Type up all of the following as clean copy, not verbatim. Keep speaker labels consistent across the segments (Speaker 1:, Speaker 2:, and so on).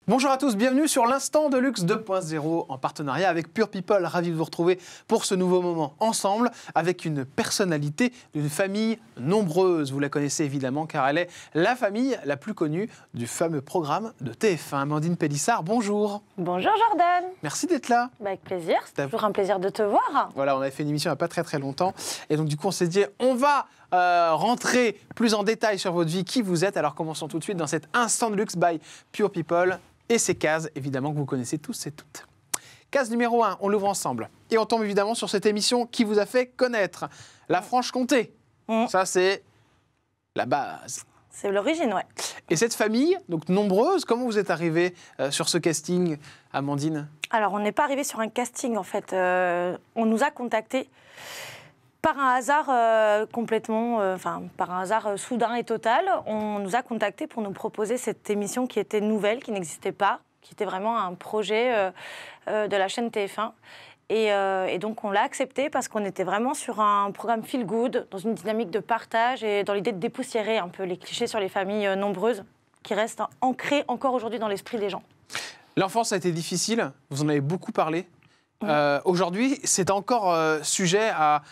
Speaker 1: Bonjour à tous, bienvenue sur l'Instant de Luxe 2.0 en partenariat avec Pure People. Ravi de vous retrouver pour ce nouveau moment ensemble avec une personnalité d'une famille nombreuse. Vous la connaissez évidemment car elle est la famille la plus connue du fameux programme de TF1. Amandine Pélissard, bonjour.
Speaker 2: Bonjour Jordan.
Speaker 1: Merci d'être là.
Speaker 2: Avec plaisir, c'est toujours un plaisir de te voir.
Speaker 1: Voilà, on avait fait une émission il n'y a pas très longtemps et donc du coup on s'est dit on va rentrer plus en détail sur votre vie, qui vous êtes. Alors commençons tout de suite dans cet Instant de Luxe by Pure People. Et ces cases, évidemment, que vous connaissez tous et toutes. Case numéro 1, on l'ouvre ensemble. Et on tombe évidemment sur cette émission qui vous a fait connaître la Franche-Comté. Ça, c'est la base.
Speaker 2: C'est l'origine, ouais.
Speaker 1: Et cette famille, donc nombreuse, comment vous êtes arrivée sur ce casting, Amandine?
Speaker 2: Alors, on n'est pas arrivé sur un casting, en fait. On nous a contactés par un hasard complètement, par un hasard soudain et total. On nous a contactés pour nous proposer cette émission qui était nouvelle, qui n'existait pas, qui était vraiment un projet de la chaîne TF1. Et donc, on l'a accepté parce qu'on était vraiment sur un programme feel good, dans une dynamique de partage et dans l'idée de dépoussiérer un peu les clichés sur les familles nombreuses qui restent ancrés encore aujourd'hui dans l'esprit des gens.
Speaker 1: L'enfance a été difficile, vous en avez beaucoup parlé. Aujourd'hui, c'est encore sujet à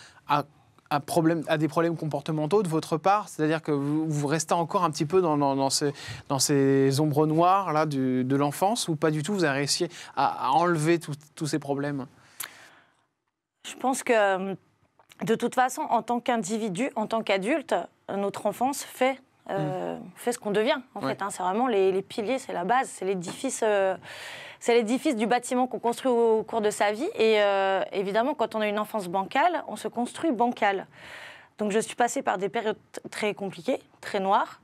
Speaker 1: des problèmes comportementaux de votre part, c'est-à-dire que vous restez encore un petit peu dans ces ombres noires là, de l'enfance, ou pas du tout, vous avez réussi à enlever tous ces problèmes?
Speaker 2: Je pense que, de toute façon, en tant qu'individu, en tant qu'adulte, notre enfance fait ce qu'on devient, en fait. Hein. C'est vraiment les piliers, c'est la base, c'est l'édifice du bâtiment qu'on construit au cours de sa vie. Et évidemment, quand on a une enfance bancale, on se construit bancal. Donc je suis passée par des périodes très compliquées, très noires.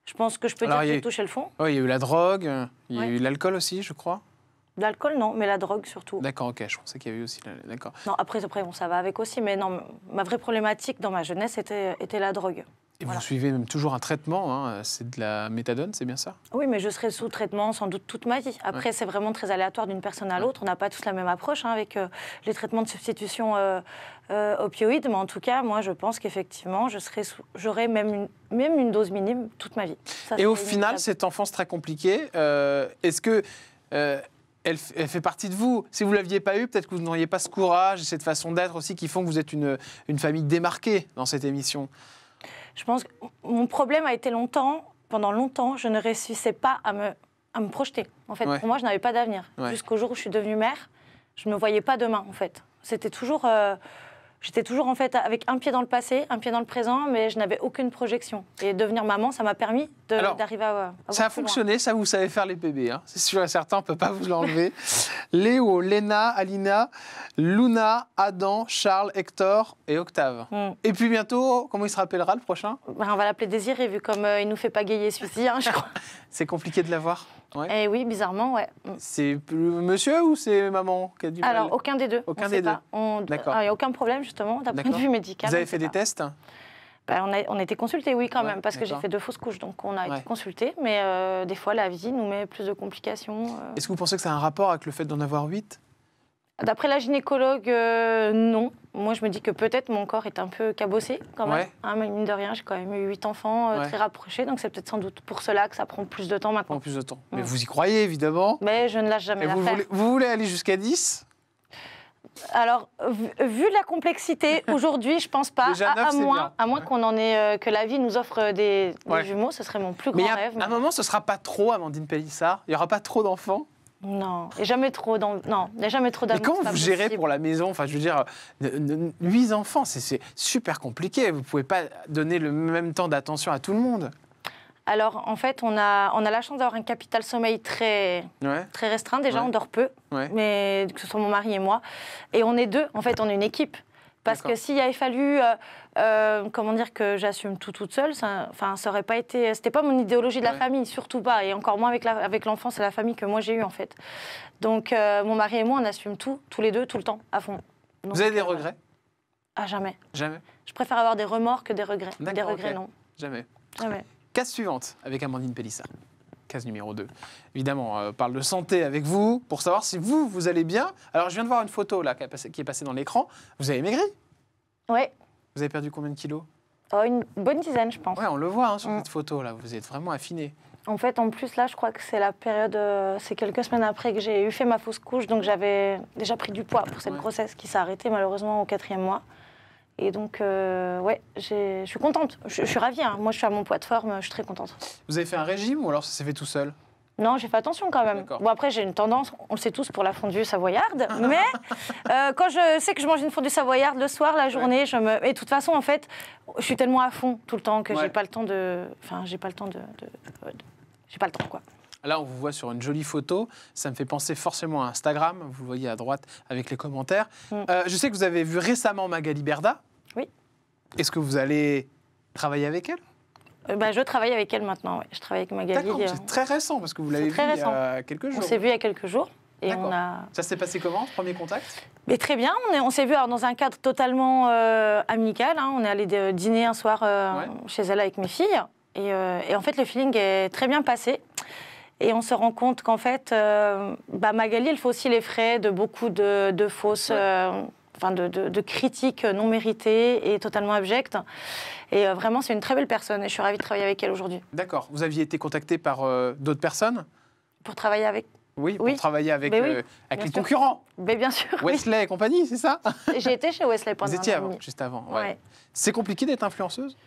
Speaker 2: Je pense que je peux dire que j'ai touché le fond.
Speaker 1: Oui, il y a eu la drogue, il y a eu l'alcool aussi, je crois.
Speaker 2: L'alcool, non, mais la drogue surtout.
Speaker 1: D'accord, ok, je pensais qu'il y avait eu aussi... D'accord.
Speaker 2: Non, après bon, ça va avec aussi, mais non, ma vraie problématique dans ma jeunesse était la drogue.
Speaker 1: Et voilà. Vous suivez même toujours un traitement, hein, c'est de la méthadone, c'est bien ça?
Speaker 2: Oui, mais je serai sous traitement sans doute toute ma vie. Après, c'est vraiment très aléatoire d'une personne à l'autre. On n'a pas tous la même approche avec les traitements de substitution opioïdes, mais en tout cas, moi, je pense qu'effectivement, j'aurai même une dose minime toute ma vie. Ça,
Speaker 1: et au final, cette enfance très compliquée, est-ce que... Elle fait partie de vous. Si vous ne l'aviez pas eu, peut-être que vous n'auriez pas ce courage et cette façon d'être aussi qui font que vous êtes une famille démarquée dans cette émission.
Speaker 2: Je pense que mon problème a été pendant longtemps, je ne réussissais pas à me projeter. En fait, pour moi, je n'avais pas d'avenir. Jusqu'au jour où je suis devenue mère, je ne me voyais pas demain, en fait. C'était toujours... J'étais toujours en fait avec un pied dans le passé, un pied dans le présent, mais je n'avais aucune projection. Et devenir maman, ça m'a permis d'arriver à
Speaker 1: ça a fonctionné, ça vous savez faire les bébés, hein. C'est sûr et certain, on ne peut pas vous l'enlever. Léo, Léna, Alina, Luna, Adam, Charles, Hector et Octave. Et puis bientôt, comment il se rappellera le prochain?
Speaker 2: On va l'appeler Désiré, vu comme il nous fait pagayer celui-ci, hein, je crois.
Speaker 1: C'est compliqué de l'avoir?
Speaker 2: Eh oui, bizarrement, ouais.
Speaker 1: C'est monsieur ou c'est maman qui a du mal?
Speaker 2: Alors, aucun des deux.
Speaker 1: Aucun des deux.
Speaker 2: D'accord. Il n'y a aucun problème, justement, d'un point de vue médical.
Speaker 1: Vous avez fait des tests?
Speaker 2: On a été consultés, oui, quand même, parce que j'ai fait 2 fausses couches, donc on a été consultés, mais des fois, la vie nous met plus de complications.
Speaker 1: Est-ce que vous pensez que ça a un rapport avec le fait d'en avoir 8?
Speaker 2: D'après la gynécologue, non. Moi, je me dis que peut-être mon corps est un peu cabossé, quand même. Hein, mine de rien, j'ai quand même eu 8 enfants très rapprochés, donc c'est peut-être sans doute pour cela que ça prend plus de temps maintenant.
Speaker 1: Ça prend plus de temps. Mais vous y croyez, évidemment.
Speaker 2: Mais je ne lâche jamais l'affaire.
Speaker 1: Vous voulez aller jusqu'à 10?
Speaker 2: Alors, vu la complexité, aujourd'hui, je pense pas.
Speaker 1: Déjà 9,
Speaker 2: à moins qu'on en ait, que la vie nous offre des jumeaux, ce serait mon plus grand rêve.
Speaker 1: À un moment, ce sera pas trop, Amandine Pélissard. Il y aura pas trop d'enfants.
Speaker 2: Non, il n'y a jamais trop d'amour.
Speaker 1: Mais comment vous gérez pour la maison? Enfin, je veux dire, 8 enfants, c'est super compliqué. Vous ne pouvez pas donner le même temps d'attention à tout le monde.
Speaker 2: Alors, en fait, on a la chance d'avoir un capital sommeil très restreint. Déjà, on dort peu, mais que ce soit mon mari et moi. Et on est 2, en fait, on est une équipe. Parce que s'il avait fallu, comment dire, que j'assume tout toute seule, ça aurait pas été... C'était pas mon idéologie de la famille, surtout pas. Et encore moins avec l'enfance et la famille que moi j'ai eue, en fait. Donc, mon mari et moi, on assume tout, tous les deux, tout le temps, à fond. Donc,
Speaker 1: vous avez des regrets?
Speaker 2: Ah, jamais.
Speaker 1: Jamais?
Speaker 2: Je préfère avoir des remords que des regrets. Des regrets, non.
Speaker 1: Jamais.
Speaker 2: Jamais.
Speaker 1: Case suivante, avec Amandine Pélissard. Case numéro 2. Évidemment, on parle de santé avec vous, pour savoir si vous allez bien. Alors, je viens de voir une photo là, qui est passée dans l'écran. Vous avez maigri?
Speaker 2: Oui.
Speaker 1: Vous avez perdu combien de kilos?
Speaker 2: Une bonne dizaine, je pense.
Speaker 1: Oui, on le voit sur cette photo là. Vous êtes vraiment affiné.
Speaker 2: En fait, en plus, là, je crois que c'est la période, c'est quelques semaines après que j'ai fait ma fausse couche, donc j'avais déjà pris du poids pour cette grossesse qui s'est arrêtée malheureusement au 4e mois. Et donc, ouais, je suis contente, je suis ravie. Hein. Moi, je suis à mon poids de forme, je suis très contente.
Speaker 1: Vous avez fait un régime ou alors ça s'est fait tout seul?
Speaker 2: Non, j'ai fait attention quand même. Bon, après, j'ai une tendance, on le sait tous, pour la fondue savoyarde, mais quand je sais que je mange une fondue savoyarde le soir, la journée, Et de toute façon, en fait, je suis tellement à fond tout le temps que j'ai pas le temps de... Enfin, j'ai pas le temps j'ai pas le temps, quoi.
Speaker 1: Là, on vous voit sur une jolie photo. Ça me fait penser forcément à Instagram. Vous le voyez à droite avec les commentaires. Je sais que vous avez vu récemment Magali Berda.
Speaker 2: Oui.
Speaker 1: Est-ce que vous allez travailler avec elle?
Speaker 2: Je travaille avec elle maintenant. Ouais. Je travaille avec Magali.
Speaker 1: D'accord, c'est très récent parce que vous l'avez vu il y a quelques jours.
Speaker 2: On s'est vu il y a quelques jours. Et
Speaker 1: Ça s'est passé comment, ce premier contact?
Speaker 2: Mais très bien. On s'est vu dans un cadre totalement amical. Hein. On est allé dîner un soir chez elle avec mes filles. Et en fait, le feeling est très bien passé. Et on se rend compte qu'en fait, Magali, elle fait aussi les frais de beaucoup de fausses... de critiques non méritées et totalement abjectes. Et vraiment, c'est une très belle personne et je suis ravie de travailler avec elle aujourd'hui.
Speaker 1: D'accord. Vous aviez été contacté par d'autres personnes?
Speaker 2: Pour travailler avec...
Speaker 1: Oui, pour travailler avec, avec les concurrents.
Speaker 2: Mais bien sûr.
Speaker 1: Wesley et compagnie, c'est ça?
Speaker 2: J'ai été chez Wesley pendant
Speaker 1: Vous étiez avant, juste avant. Ouais. C'est compliqué d'être influenceuse?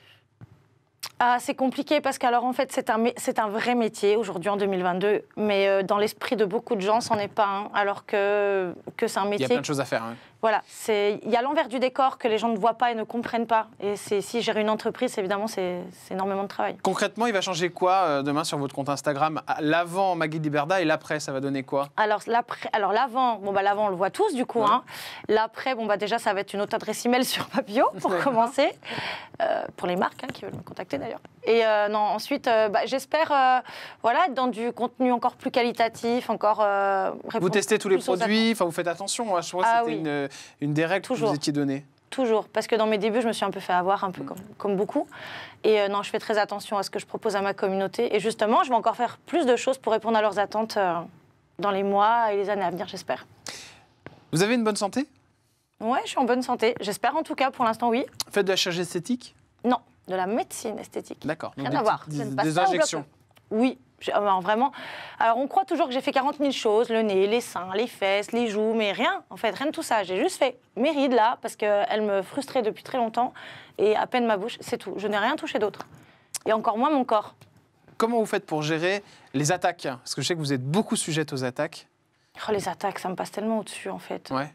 Speaker 2: C'est compliqué parce qu'alors en fait c'est un vrai métier aujourd'hui en 2022, mais dans l'esprit de beaucoup de gens c'en est pas un, alors que c'est un métier.
Speaker 1: Il y a plein de choses à faire. Hein.
Speaker 2: Voilà, il y a l'envers du décor que les gens ne voient pas et ne comprennent pas. Et si gérer une entreprise, évidemment, c'est énormément de travail.
Speaker 1: Concrètement, il va changer quoi demain sur votre compte Instagram? L'avant Magali Berda et l'après, ça va donner quoi?
Speaker 2: Alors l'avant, l'avant on le voit tous du coup. Ouais. Hein. L'après, déjà ça va être une autre adresse email sur ma bio pour commencer, pour les marques qui veulent me contacter d'ailleurs. Et ensuite, j'espère être dans du contenu encore plus qualitatif, encore.
Speaker 1: Vous testez tous les produits, vous faites attention. Je crois que c'était une des règles que vous étiez donnée.
Speaker 2: Toujours, parce que dans mes débuts, je me suis un peu fait avoir, comme beaucoup. Et je fais très attention à ce que je propose à ma communauté. Et justement, je vais encore faire plus de choses pour répondre à leurs attentes dans les mois et les années à venir, j'espère.
Speaker 1: Vous avez une bonne santé?
Speaker 2: Ouais, je suis en bonne santé. J'espère en tout cas, pour l'instant, oui.
Speaker 1: Faites de la chirurgie esthétique?
Speaker 2: Non, de la médecine esthétique.
Speaker 1: D'accord.
Speaker 2: Rien à voir.
Speaker 1: Des injections?
Speaker 2: Oui. Vraiment. Alors, on croit toujours que j'ai fait 40 000 choses, le nez, les seins, les fesses, les joues, mais rien, en fait, rien de tout ça. J'ai juste fait mes rides, là, parce qu'elles me frustraient depuis très longtemps, et à peine ma bouche, c'est tout. Je n'ai rien touché d'autre. Et encore moins mon corps.
Speaker 1: Comment vous faites pour gérer les attaques? Parce que je sais que vous êtes beaucoup sujette aux attaques.
Speaker 2: Oh, les attaques, ça me passe tellement au-dessus, en fait.
Speaker 1: Ouais.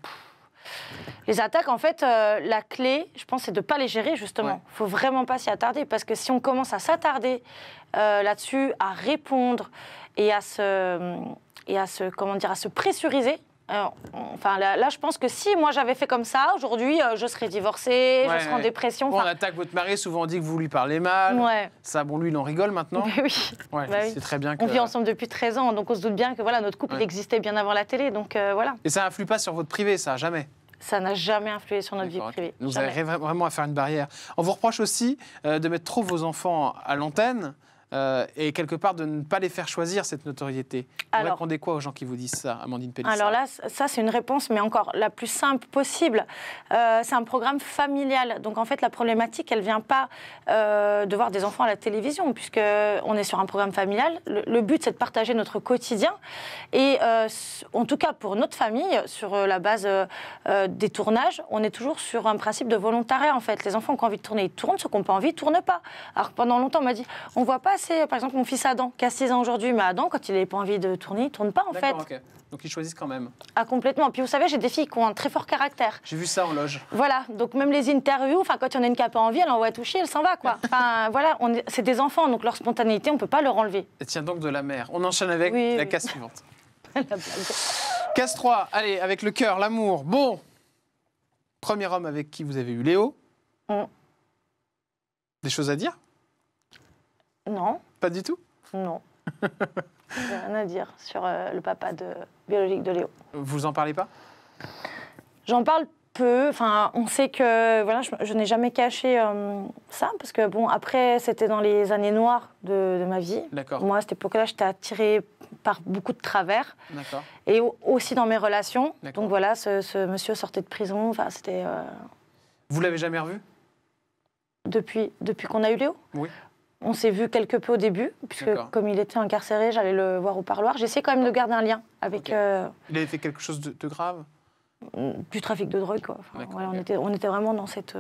Speaker 2: Les attaques, en fait, la clé, je pense, c'est de ne pas les gérer, justement. Il ne faut vraiment pas s'y attarder, parce que si on commence à s'attarder là-dessus, à répondre et à se pressuriser, là, je pense que si moi j'avais fait comme ça, aujourd'hui, je serais divorcée, je serais en dépression.
Speaker 1: On attaque votre mari, souvent on dit que vous lui parlez mal.
Speaker 2: Ouais.
Speaker 1: Ça, lui, il en rigole maintenant.
Speaker 2: Mais oui.
Speaker 1: C'est très bien que...
Speaker 2: On vit ensemble depuis 13 ans, donc on se doute bien que notre couple il existait bien avant la télé. Donc, voilà.
Speaker 1: Et ça n'influe pas sur votre privé, ça, jamais?
Speaker 2: Ça n'a jamais influé sur notre vie privée.
Speaker 1: Vous avez vraiment à faire une barrière. On vous reproche aussi de mettre trop vos enfants à l'antenne. Et quelque part de ne pas les faire choisir cette notoriété. Vous répondez quoi aux gens qui vous disent ça, Amandine Pélissard?
Speaker 2: Alors là, ça c'est une réponse, mais encore la plus simple possible. C'est un programme familial. Donc en fait, la problématique, elle ne vient pas de voir des enfants à la télévision, puisqu'on est sur un programme familial. Le but, c'est de partager notre quotidien. Et en tout cas, pour notre famille, sur la base des tournages, on est toujours sur un principe de volontariat, en fait. Les enfants qui ont envie de tourner, ils tournent. Ceux qui n'ont pas envie, ils ne tournent pas. Alors pendant longtemps, on m'a dit, on ne voit pas par exemple, mon fils Adam, qui a 6 ans aujourd'hui, mais Adam, quand il n'a pas envie de tourner, il ne tourne pas, en fait.
Speaker 1: Okay. Donc, ils choisissent quand même.
Speaker 2: Ah, complètement. Puis, vous savez, j'ai des filles qui ont un très fort caractère.
Speaker 1: J'ai vu ça en loge.
Speaker 2: Voilà. Donc, même les interviews, quand il y en a une qui n'a pas envie, elle envoie toucher, elle s'en va, quoi. Voilà, c'est des enfants, donc leur spontanéité, on ne peut pas leur enlever.
Speaker 1: Et tiens donc de la mère. On enchaîne avec la case suivante. Case 3, allez, avec le cœur, l'amour. Bon. Premier homme avec qui vous avez eu Léo. Des choses à dire?
Speaker 2: Non.
Speaker 1: Pas du tout?
Speaker 2: Non. J'ai rien à dire sur le papa biologique de Léo.
Speaker 1: Vous en parlez pas?
Speaker 2: J'en parle peu. On sait que je n'ai jamais caché ça, parce que après, c'était dans les années noires de ma vie.
Speaker 1: D'accord.
Speaker 2: Moi, à cette époque-là, j'étais attirée par beaucoup de travers.
Speaker 1: D'accord.
Speaker 2: Et aussi dans mes relations.
Speaker 1: D'accord.
Speaker 2: Donc voilà, ce monsieur sortait de prison. C'était.
Speaker 1: Vous l'avez jamais revu?
Speaker 2: Depuis qu'on a eu Léo?
Speaker 1: Oui.
Speaker 2: On s'est vu quelque peu au début, puisque comme il était incarcéré, j'allais le voir au parloir. J'essaie quand même de garder un lien avec...
Speaker 1: Il avait fait quelque chose de grave?
Speaker 2: Du trafic de drogue, quoi. Enfin, voilà, on était vraiment dans cette...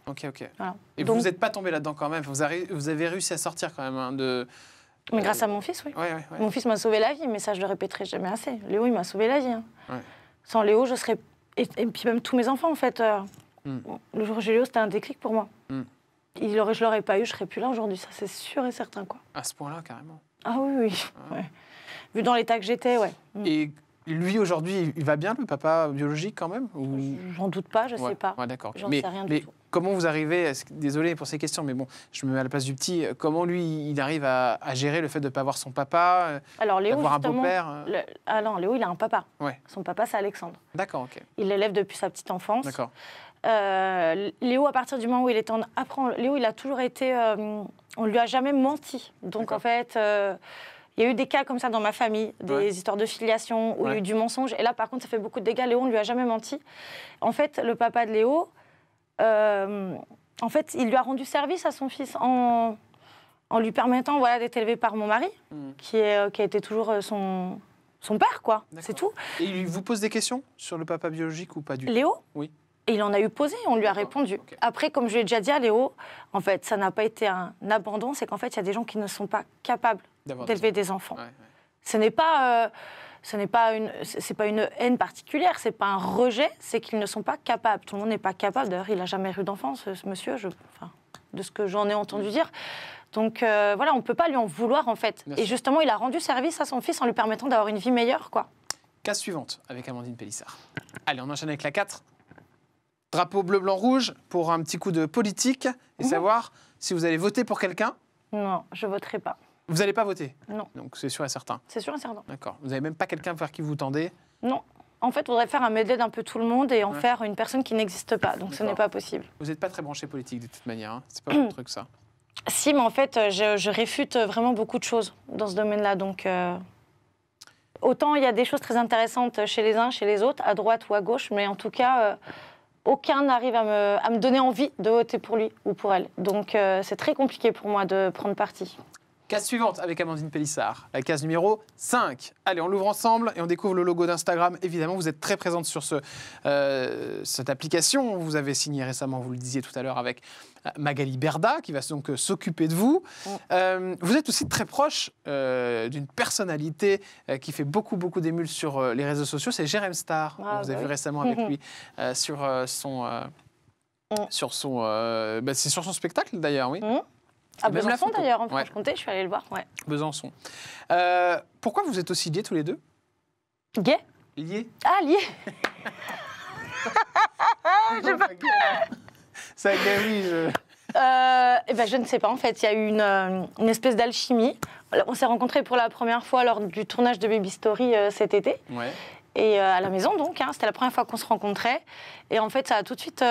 Speaker 1: Ok.
Speaker 2: Voilà.
Speaker 1: Et donc, vous n'êtes pas tombé là-dedans quand même? Vous avez réussi à sortir quand même de...
Speaker 2: Mais grâce à mon fils, oui.
Speaker 1: Ouais.
Speaker 2: Mon fils m'a sauvé la vie, mais ça, je le répéterai jamais assez. Léo, il m'a sauvé la vie. Hein.
Speaker 1: Ouais.
Speaker 2: Sans Léo, je serais... Et puis même tous mes enfants, en fait. Le jour où j'ai Léo, c'était un déclic pour moi. Je l'aurais pas eu, je serais plus là aujourd'hui, ça c'est sûr et certain, quoi.
Speaker 1: À ce point-là, carrément.
Speaker 2: Ah oui. Ouais. Vu dans l'état que j'étais, ouais.
Speaker 1: Et lui, aujourd'hui, il va bien, le papa biologique, quand même?
Speaker 2: J'en doute pas, je sais pas.
Speaker 1: Ouais, d'accord.
Speaker 2: J'en sais rien du tout.
Speaker 1: Comment vous arrivez, désolé pour ces questions, mais bon, je me mets à la place du petit, comment lui, il arrive à gérer le fait de ne pas voir son papa,
Speaker 2: alors, Léo,
Speaker 1: d'avoir un beau-père?
Speaker 2: Ah non, Léo, il a un papa.
Speaker 1: Ouais.
Speaker 2: Son papa, c'est Alexandre.
Speaker 1: D'accord, ok.
Speaker 2: Il l'élève depuis sa petite enfance.
Speaker 1: D'accord.
Speaker 2: Léo, à partir du moment où il était Léo, il a toujours été... on ne lui a jamais menti. Donc, en fait, il y a eu des cas comme ça dans ma famille, des histoires de filiation, où il y a eu du mensonge. Et là, par contre, ça fait beaucoup de dégâts. Léo, on ne lui a jamais menti. En fait, le papa de Léo, en fait, il lui a rendu service à son fils en lui permettant d'être élevé par mon mari, qui a été toujours son père, quoi. C'est tout.
Speaker 1: Et il vous pose des questions sur le papa biologique ou pas du tout?
Speaker 2: Léo?
Speaker 1: Oui.
Speaker 2: Et il en a eu posé, on lui a répondu.
Speaker 1: Okay.
Speaker 2: Après, comme je l'ai déjà dit à Léo, en fait, ça n'a pas été un abandon, c'est qu'en fait, il y a des gens qui ne sont pas capables d'élever des enfants. Ouais. Ce n'est pas, c'est pas une haine particulière, c'est pas un rejet, c'est qu'ils ne sont pas capables. Tout le monde n'est pas capable. D'ailleurs, il n'a jamais eu d'enfant, ce monsieur, de ce que j'en ai entendu dire. Donc voilà, on ne peut pas lui en vouloir, en fait. Et justement, il a rendu service à son fils en lui permettant d'avoir une vie meilleure, quoi.
Speaker 1: Case suivante avec Amandine Pélissard. Allez, on enchaîne avec la 4. Drapeau bleu, blanc, rouge pour un petit coup de politique et savoir si vous allez voter pour quelqu'un.
Speaker 2: Non, je ne voterai pas.
Speaker 1: Vous n'allez pas voter?
Speaker 2: Non.
Speaker 1: Donc c'est sûr et certain.
Speaker 2: C'est sûr et certain.
Speaker 1: D'accord. Vous n'avez même pas quelqu'un vers qui vous tendez?
Speaker 2: Non. En fait, on voudrait faire un medley d'un peu tout le monde et en faire une personne qui n'existe pas. Donc ce n'est pas possible.
Speaker 1: Vous n'êtes pas très branché politique de toute manière. Hein. C'est pas votre truc, ça.
Speaker 2: Si, mais en fait, je réfute vraiment beaucoup de choses dans ce domaine-là. Donc autant il y a des choses très intéressantes chez les uns, chez les autres, à droite ou à gauche, mais en tout cas... aucun n'arrive à me donner envie de voter pour lui ou pour elle. Donc c'est très compliqué pour moi de prendre parti.
Speaker 1: Case suivante avec Amandine Pélissard, la case numéro 5. Allez, on l'ouvre ensemble et on découvre le logo d'Instagram. Évidemment, vous êtes très présente sur cette application. Vous avez signé récemment, vous le disiez tout à l'heure, avec Magali Berda, qui va donc s'occuper de vous. Vous êtes aussi très proche d'une personnalité qui fait beaucoup d'émules sur les réseaux sociaux. C'est Jérém Star. Vous avez vu récemment avec lui sur son spectacle, d'ailleurs, oui.
Speaker 2: À Besançon, d'ailleurs, en Franche-Comté, je suis allée le voir. Ouais.
Speaker 1: Besançon. Pourquoi vous êtes aussi liés tous les deux?
Speaker 2: Gays?
Speaker 1: Liés?
Speaker 2: Ah, liés.
Speaker 1: Ça oui.
Speaker 2: Je ne sais pas, en fait. Il y a eu une espèce d'alchimie. On s'est rencontrés pour la première fois lors du tournage de Baby Story cet été. Ouais. Et à la maison, donc, c'était la première fois qu'on se rencontrait. Et en fait, ça a tout de suite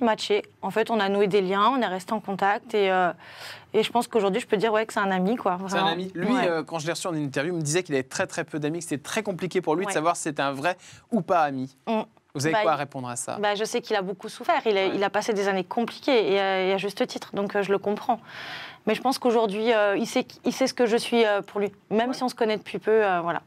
Speaker 2: matché. En fait, on a noué des liens, on est resté en contact. Et je pense qu'aujourd'hui, je peux dire que c'est un ami, quoi.
Speaker 1: C'est un ami. Lui, quand je l'ai reçu en interview, il me disait qu'il avait très peu d'amis, que c'était très compliqué pour lui de savoir si c'était un vrai ou pas ami. Vous avez quoi à répondre à ça?
Speaker 2: Je sais qu'il a beaucoup souffert. Il a passé des années compliquées, et à juste titre. Donc, je le comprends. Mais je pense qu'aujourd'hui, il sait ce que je suis pour lui. Même si on se connaît depuis peu, voilà.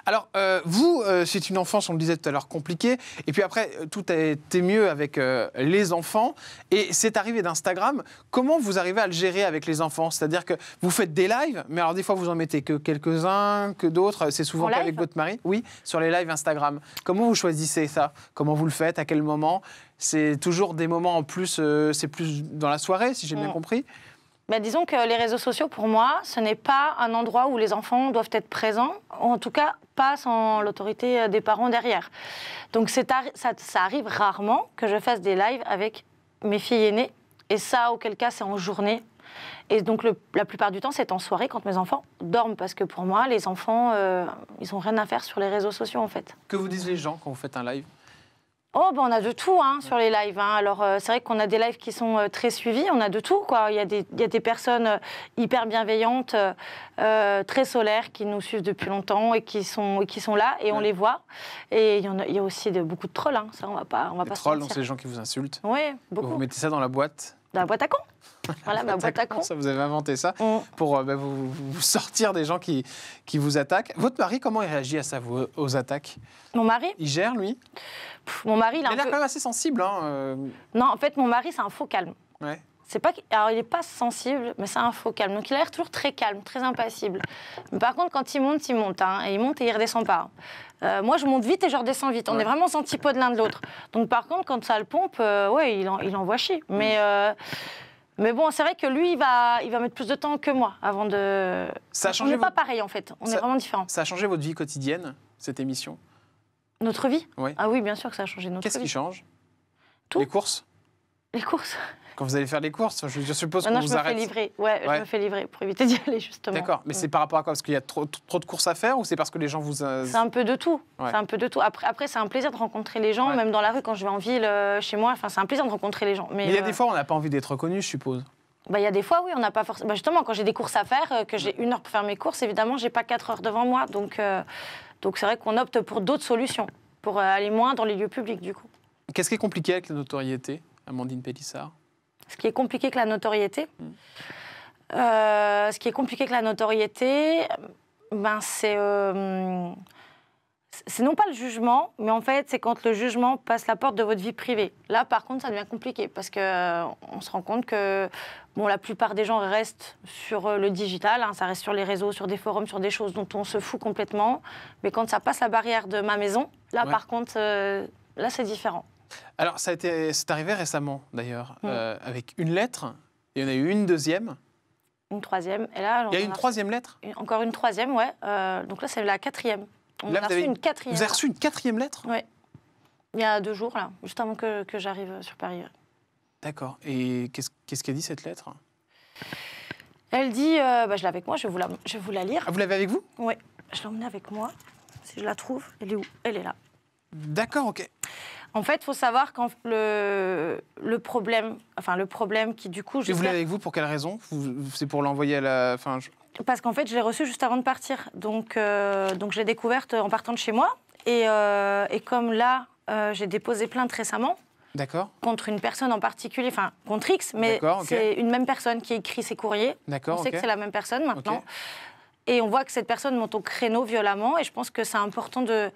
Speaker 1: Alors, vous, c'est une enfance, on le disait tout à l'heure, compliquée. Et puis après, tout a été mieux avec les enfants. Et c'est arrivé d'Instagram. Comment vous arrivez à le gérer avec les enfants? C'est-à-dire que vous faites des lives, mais alors des fois, vous en mettez que quelques-uns, que d'autres. C'est souvent qu'avec votre mari. Oui, sur les lives Instagram. Comment vous choisissez ça? Comment vous le faites? À quel moment? C'est toujours des moments en plus, c'est plus dans la soirée, si j'ai bien compris.
Speaker 2: Disons que les réseaux sociaux, pour moi, ce n'est pas un endroit où les enfants doivent être présents, en tout cas pas sans l'autorité des parents derrière. Donc ça arrive rarement que je fasse des lives avec mes filles aînées, et ça, auquel cas, c'est en journée. Et donc la plupart du temps, c'est en soirée quand mes enfants dorment, parce que pour moi, les enfants, ils n'ont rien à faire sur les réseaux sociaux, en fait.
Speaker 1: Que vous disent les gens quand vous faites un live?
Speaker 2: On a de tout sur les lives. Alors, c'est vrai qu'on a des lives qui sont très suivis. On a de tout, quoi. Il y a des personnes hyper bienveillantes, très solaires, qui nous suivent depuis longtemps et qui sont là, et on les voit. Et il y a aussi beaucoup de trolls. Ça, on va pas se mentir.
Speaker 1: Trolls, c'est les gens qui vous insultent.
Speaker 2: Oui, beaucoup.
Speaker 1: Vous mettez ça dans la boîte?
Speaker 2: Dans la boîte à con. Voilà, ma boîte à
Speaker 1: D'accord,
Speaker 2: con.
Speaker 1: ça, vous avez inventé ça pour vous sortir des gens qui vous attaquent. Votre mari, comment il réagit à ça, aux attaques?
Speaker 2: Mon mari,
Speaker 1: Il gère, lui?
Speaker 2: mon mari, il
Speaker 1: Il
Speaker 2: a
Speaker 1: a
Speaker 2: un
Speaker 1: l'air
Speaker 2: peu...
Speaker 1: quand même assez sensible. Hein,
Speaker 2: Non, en fait, mon mari, c'est un faux calme.
Speaker 1: ouais.
Speaker 2: C'est pas... Alors, il n'est pas sensible, mais c'est un faux calme. Donc, il a l'air toujours très calme, très impassible. Mais par contre, quand il monte, hein, et il monte et il redescend pas. Moi, je monte vite et je redescends vite. On est vraiment aux antipodes l'un de l'autre. Donc, par contre, quand ça le pompe, ouais, il envoie chier. Mais bon, c'est vrai que lui, il va mettre plus de temps que moi avant de... On n'est pas pareil, en fait. On est vraiment différents.
Speaker 1: Ça a changé votre vie quotidienne, cette émission?
Speaker 2: Notre vie?
Speaker 1: Oui.
Speaker 2: Ah oui, bien sûr que ça a changé notre vie.
Speaker 1: Qu'est-ce qui change?
Speaker 2: Tout.
Speaker 1: Les courses?
Speaker 2: Les courses.
Speaker 1: Quand vous allez faire les courses, je suppose qu'on
Speaker 2: Maintenant,
Speaker 1: vous arrête.
Speaker 2: Je me fais livrer. Ouais, je me fais livrer pour éviter d'y aller, justement.
Speaker 1: D'accord, mais c'est par rapport à quoi? Parce qu'il y a trop de courses à faire ou c'est parce que les gens vous...
Speaker 2: C'est un peu de tout. C'est un peu de tout. Après c'est un plaisir de rencontrer les gens, même dans la rue, quand je vais en ville, chez moi. Enfin, c'est un plaisir de rencontrer les gens. Mais
Speaker 1: il y a des fois, on n'a pas envie d'être reconnu, je suppose.
Speaker 2: Il y a des fois, oui, on n'a pas forcément... justement, quand j'ai des courses à faire, que j'ai 1 heure pour faire mes courses, évidemment, j'ai pas 4 heures devant moi. Donc c'est vrai qu'on opte pour d'autres solutions, pour aller moins dans les lieux publics, du coup.
Speaker 1: Qu'est-ce qui est compliqué avec la notoriété, Amandine Pélissard?
Speaker 2: Ce qui est compliqué avec la notoriété, c'est non pas le jugement, mais en fait, c'est quand le jugement passe la porte de votre vie privée. Là, par contre, ça devient compliqué parce qu'on se rend compte que la plupart des gens restent sur le digital, hein, ça reste sur les réseaux, sur des forums, sur des choses dont on se fout complètement. Mais quand ça passe la barrière de ma maison, là, par contre, là, c'est différent.
Speaker 1: Alors, c'est arrivé récemment, d'ailleurs, avec une lettre, et il y en a eu une deuxième. Une
Speaker 2: troisième, et là...
Speaker 1: Il y a une troisième lettre?
Speaker 2: Encore une troisième, ouais. Donc là, c'est la 4e. On a reçu une 4e.
Speaker 1: Vous avez reçu une 4e lettre?
Speaker 2: Oui. Il y a 2 jours, là, juste avant que j'arrive sur Paris.
Speaker 1: D'accord. Et qu'est-ce qu'elle dit, cette lettre?
Speaker 2: Elle dit... je l'ai avec moi, je vais vous la lire.
Speaker 1: Ah, vous l'avez avec vous?
Speaker 2: Oui. Je l'ai emmenée avec moi. Si je la trouve, elle est où? Elle est là.
Speaker 1: D'accord, ok.
Speaker 2: En fait, il faut savoir quand le problème qui, du coup...
Speaker 1: Et vous l'avez avec vous pour quelle raison? C'est pour l'envoyer à la...
Speaker 2: Parce qu'en fait, je l'ai reçue juste avant de partir. Donc je l'ai découverte en partant de chez moi. Et comme là, j'ai déposé plainte récemment.
Speaker 1: D'accord.
Speaker 2: Contre une personne en particulier, enfin, contre X, mais c'est une même personne qui écrit ses courriers.
Speaker 1: D'accord,
Speaker 2: on sait que c'est la même personne maintenant. Et on voit que cette personne monte au créneau violemment. Et je pense que c'est important de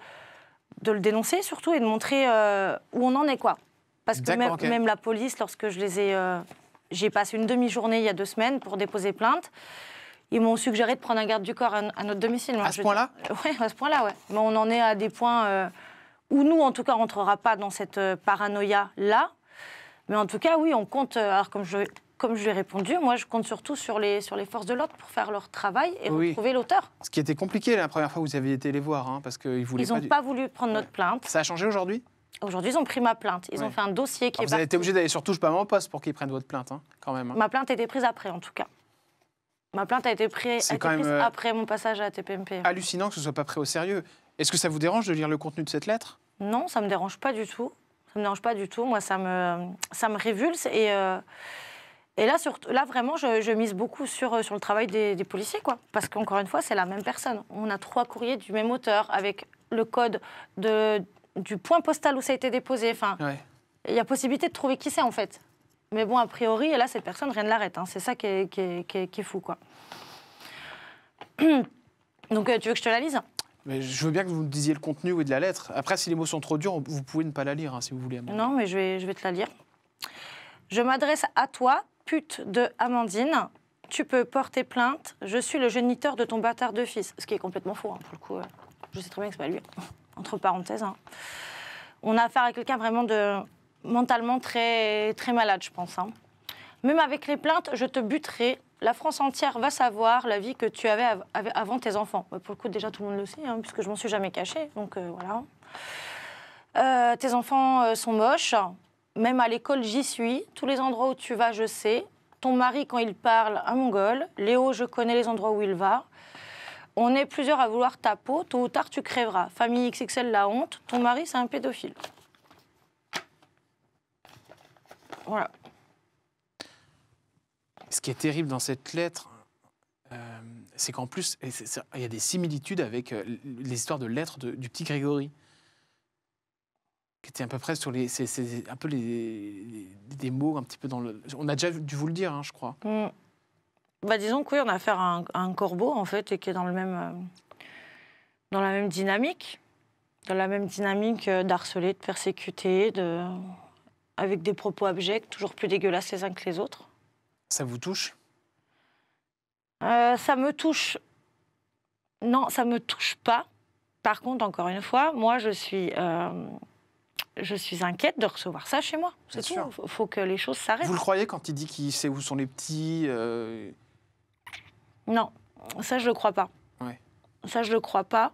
Speaker 2: le dénoncer surtout et de montrer où on en est, quoi. Parce que même la police, lorsque j'ai passé une demi-journée il y a 2 semaines pour déposer plainte, ils m'ont suggéré de prendre un garde du corps à notre domicile.
Speaker 1: À ce point-là?
Speaker 2: Oui, à ce point-là, oui. Mais on en est à des points où nous, en tout cas, on ne rentrera pas dans cette paranoïa-là. Mais en tout cas, oui, on compte... Alors, comme je lui ai répondu, moi, je compte surtout sur les forces de l'ordre pour faire leur travail et retrouver l'auteur.
Speaker 1: Ce qui était compliqué la première fois que vous aviez été les voir, hein, parce qu'ils voulaient
Speaker 2: Ils n'ont pas voulu prendre notre plainte.
Speaker 1: Ça a changé aujourd'hui?
Speaker 2: Aujourd'hui, ils ont pris ma plainte. Ils ont fait un dossier qui est parti.
Speaker 1: Vous avez été obligé d'aller sur Touche pas mon poste pour qu'ils prennent votre plainte, hein, quand même. Hein.
Speaker 2: Ma plainte a été prise après, en tout cas. Ma plainte a été prise après mon passage à la TPMP.
Speaker 1: Hallucinant que ce ne soit pas pris au sérieux. Est-ce que ça vous dérange de lire le contenu de cette lettre?
Speaker 2: Non, ça ne me dérange pas du tout. Ça me dérange pas du tout. Moi, ça me révulse. Et là, vraiment, je mise beaucoup sur le travail des policiers, quoi. Parce qu'encore une fois, c'est la même personne. On a 3 courriers du même auteur, avec le code du point postal où ça a été déposé. Enfin, il y a possibilité de trouver qui c'est, en fait. Mais bon, a priori, là, cette personne, rien ne l'arrête. Hein. C'est ça qui est fou, quoi. Donc, tu veux que je te la lise?
Speaker 1: Mais je veux bien que vous me disiez le contenu de la lettre. Après, si les mots sont trop durs, vous pouvez ne pas la lire, hein, si vous voulez.
Speaker 2: Non, mais je vais te la lire. Je m'adresse à toi, pute de Amandine. Tu peux porter plainte. Je suis le géniteur de ton bâtard de fils. Ce qui est complètement faux, hein, pour le coup. Je sais très bien que c'est pas lui. Entre parenthèses. Hein. On a affaire à quelqu'un vraiment mentalement très, très malade, je pense. Hein. Même avec les plaintes, je te buterai. La France entière va savoir la vie que tu avais avant tes enfants. Pour le coup, déjà, tout le monde le sait, hein, puisque je m'en suis jamais cachée. Donc, voilà. Tes enfants sont moches. Même à l'école, j'y suis. Tous les endroits où tu vas, je sais. Ton mari, quand il parle, un mongol. Léo, je connais les endroits où il va. On est plusieurs à vouloir ta peau. Tôt ou tard, tu crèveras. Famille XXL, la honte. Ton mari, c'est un pédophile. Voilà.
Speaker 1: Ce qui est terrible dans cette lettre, c'est qu'en plus, il y a des similitudes avec les histoires de lettres du petit Grégory. qui était à peu près sur les... C'est un peu des mots un petit peu dans le... On a déjà dû vous le dire, hein, je crois.
Speaker 2: Bah, disons que oui, on a affaire à un corbeau, en fait, et qui est dans la même dynamique. Dans la même dynamique d'harceler, de persécuter, avec des propos abjects, toujours plus dégueulasses les uns que les autres.
Speaker 1: Ça vous touche?
Speaker 2: Ça me touche. Non, ça me touche pas. Par contre, encore une fois, moi, je suis inquiète de recevoir ça chez moi. C'est tout. Il faut que les choses s'arrêtent.
Speaker 1: Vous le croyez quand il dit qu'il sait où sont les petits
Speaker 2: Non, ça, je le crois pas.
Speaker 1: Ouais.
Speaker 2: Ça, je le crois pas.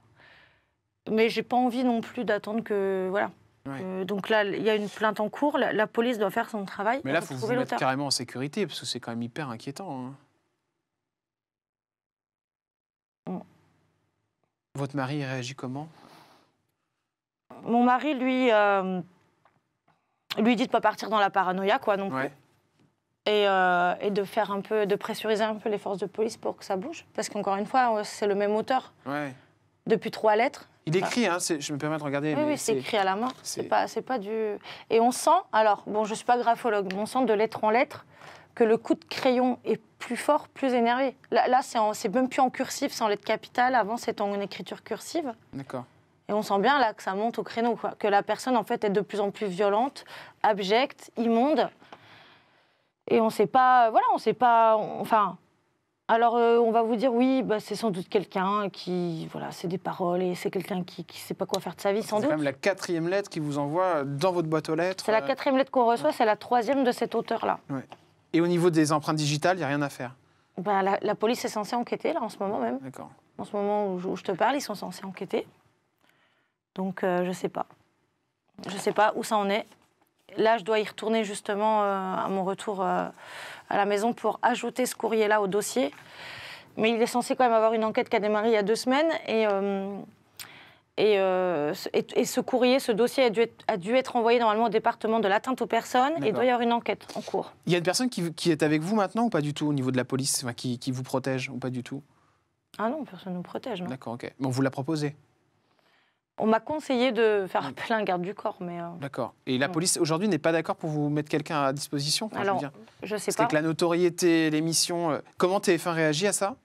Speaker 2: Mais j'ai pas envie non plus d'attendre que... Voilà.
Speaker 1: Ouais.
Speaker 2: Donc là, il y a une plainte en cours. La police doit faire son travail.
Speaker 1: Mais là, il faut vous mettre carrément en sécurité, parce que c'est quand même hyper inquiétant. Hein. Votre mari il réagit comment?
Speaker 2: Mon mari, lui dit de pas partir dans la paranoïa, quoi, non plus.
Speaker 1: Ouais.
Speaker 2: Et de faire un peu, de pressuriser un peu les forces de police pour que ça bouge. Parce qu'encore une fois, c'est le même auteur.
Speaker 1: Ouais.
Speaker 2: Depuis 3 lettres.
Speaker 1: Il écrit, hein, je me permets de regarder.
Speaker 2: Oui, c'est écrit à la main. C'est pas du... Et on sent, alors, bon, je suis pas graphologue, mais on sent de lettre en lettre que le coup de crayon est plus fort, plus énervé. Là c'est même plus en cursif, c'est en lettres capitales. Avant, c'était en écriture cursive.
Speaker 1: D'accord.
Speaker 2: Et on sent bien là que ça monte au créneau, quoi. Que la personne, en fait, est de plus en plus violente, abjecte, immonde. Et on sait pas... Voilà, on sait pas... Enfin... Alors, on va vous dire, oui, bah, c'est sans doute quelqu'un qui... Voilà, c'est des paroles et c'est quelqu'un qui ne sait pas quoi faire de sa vie, sans doute.
Speaker 1: C'est quand même la 4e lettre qui vous envoie dans votre boîte aux lettres.
Speaker 2: C'est la 4e lettre qu'on reçoit, c'est la 3e de cet auteur-là.
Speaker 1: Ouais. Et au niveau des empreintes digitales, il n'y a rien à faire?
Speaker 2: Bah, la police est censée enquêter, là, en ce moment même.
Speaker 1: D'accord.
Speaker 2: En ce moment où je te parle, ils sont censés enquêter. Donc, je ne sais pas. Je ne sais pas où ça en est. Là, je dois y retourner, justement, à mon retour à la maison pour ajouter ce courrier-là au dossier. Mais il est censé quand même avoir une enquête qui a démarré il y a 2 semaines. Et ce courrier, ce dossier a dû être envoyé normalement au département de l'atteinte aux personnes. Et il doit y avoir une enquête en cours.
Speaker 1: Il y a une personne qui est avec vous maintenant ou pas du tout au niveau de la police, enfin, qui vous protège ou pas du tout?
Speaker 2: Ah non, personne ne nous protège, non.
Speaker 1: D'accord, ok. Bon, vous la proposez?
Speaker 2: On m'a conseillé de faire appeler un garde du corps, mais...
Speaker 1: D'accord. Et la police, aujourd'hui, n'est pas d'accord pour vous mettre quelqu'un à disposition?
Speaker 2: Alors, je sais pas.
Speaker 1: Avec la notoriété, l'émission... Comment TF1 réagit à ça?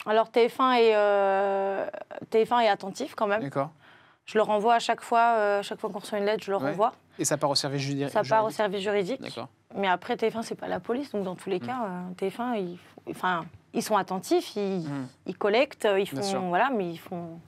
Speaker 2: Alors, TF1 est attentif, quand même.
Speaker 1: D'accord.
Speaker 2: Je le renvoie à chaque fois qu'on reçoit une lettre, je le renvoie.
Speaker 1: Et ça part au service juridique?
Speaker 2: Ça part au service juridique.
Speaker 1: D'accord.
Speaker 2: Mais après, TF1, c'est pas la police, donc dans tous les cas, TF1, ils sont attentifs, ils collectent, ils font... Voilà, mais ils font...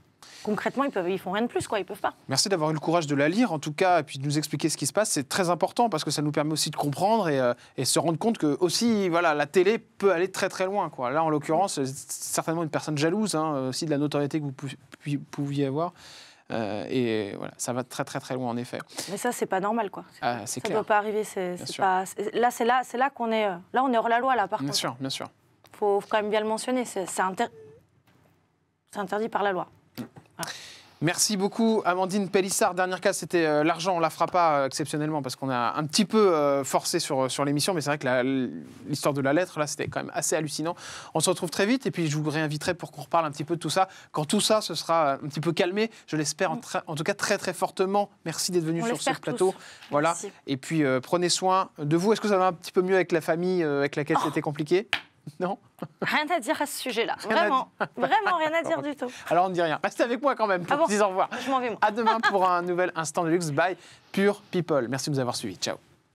Speaker 2: Concrètement, ils font rien de plus, quoi. Ils peuvent pas.
Speaker 1: Merci d'avoir eu le courage de la lire, en tout cas, et puis de nous expliquer ce qui se passe. C'est très important parce que ça nous permet aussi de comprendre et se rendre compte que aussi, voilà, la télé peut aller très très loin, quoi. Là, en l'occurrence, c'est certainement une personne jalouse, hein, aussi de la notoriété que vous pouviez avoir. Et voilà, ça va très très très loin en effet.
Speaker 2: Mais ça, c'est pas normal, quoi.
Speaker 1: C'est
Speaker 2: ça
Speaker 1: clair.
Speaker 2: doit pas arriver. C'est là qu'on est. Là, on est hors la loi, là, par contre.
Speaker 1: Bien sûr, bien sûr.
Speaker 2: Faut quand même bien le mentionner. C'est interdit par la loi.
Speaker 1: Voilà. Merci beaucoup, Amandine Pélissard. Dernière case, c'était l'argent. On ne la fera pas exceptionnellement parce qu'on a un petit peu forcé sur l'émission. Mais c'est vrai que l'histoire de la lettre, là, c'était quand même assez hallucinant. On se retrouve très vite et puis je vous réinviterai pour qu'on reparle un petit peu de tout ça. Quand tout ça se sera un petit peu calmé, je l'espère en tout cas très très fortement. Merci d'être venu sur ce plateau. Voilà. Et puis prenez soin de vous. Est-ce que ça va un petit peu mieux avec la famille avec laquelle c'était compliqué? Non?
Speaker 2: Rien à dire à ce sujet-là. Vraiment, vraiment rien à dire du tout.
Speaker 1: Alors on ne dit rien. Restez avec moi quand même pour dire au revoir.
Speaker 2: Je m'en vais, moi.
Speaker 1: À demain pour un nouvel Instant de Luxe by Pure People. Merci de nous avoir suivis. Ciao.